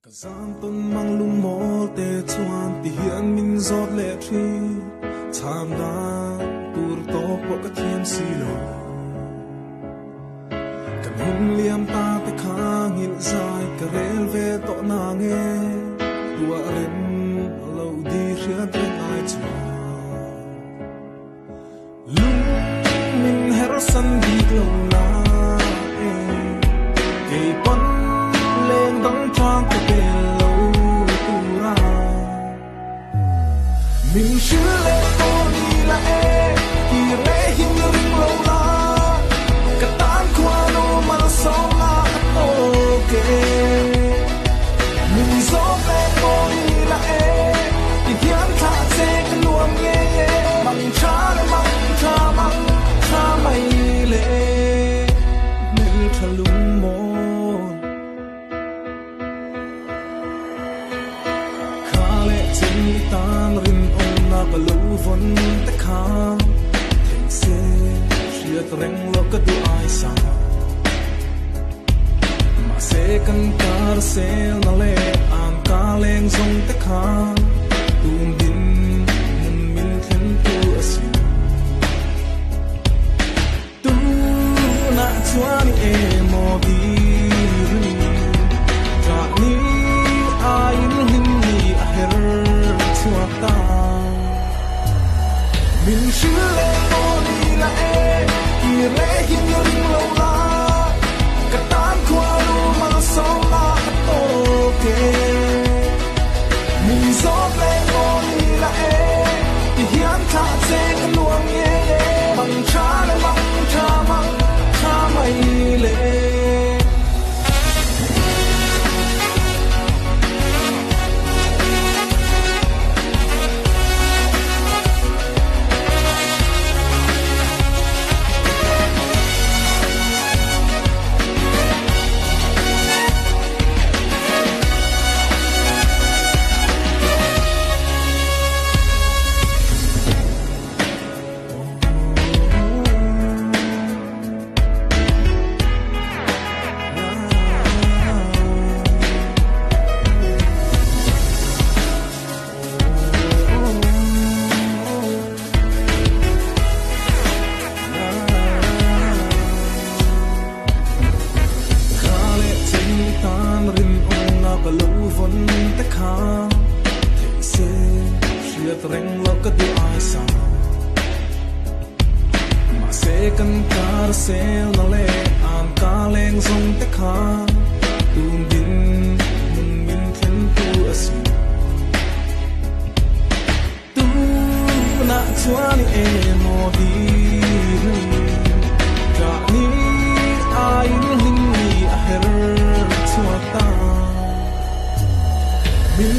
Kazan ton mang lung mo te chuan ti hian min zot le thi cham na tur to po ka thiam si lo kan hum liam ta te khang hil zai ka rel ve to na nge tua rem lo di ria tre ai chu lung min her san di lo na ke pon lên đóng trang của bề lâu tu ra mình chưa lên ô đi là kỳ lễ hình ring lâu la cả tan qua nô mà sống là ok mình dốt lên ô đi là thì thiên thả dễ cái luồng nghe bằng cha mày lệ nên thà lung mồ tan rin ong na kalu von te kha theng se riat reng lo ka du ai sa ma se kan kar se na le an ka leng zong te kha tum bin mun min thlen tu asin tu na chuan e mo di ra ni ai hin ni a her mình chưa lên ô đi là kỳ lễ hình ring lâu la cả tan qua luôn mà sống là ok mình dốt lên ô đi là thì hiến thả dễ cái luồng nghe bằng cha mày lệ reng lo ka du ai sa ma se kan kar sel na le an ka leng zong te kha tum bin mun min thlen tu asin tu na chuan e mo di ra ni ai hin ni a her chuata min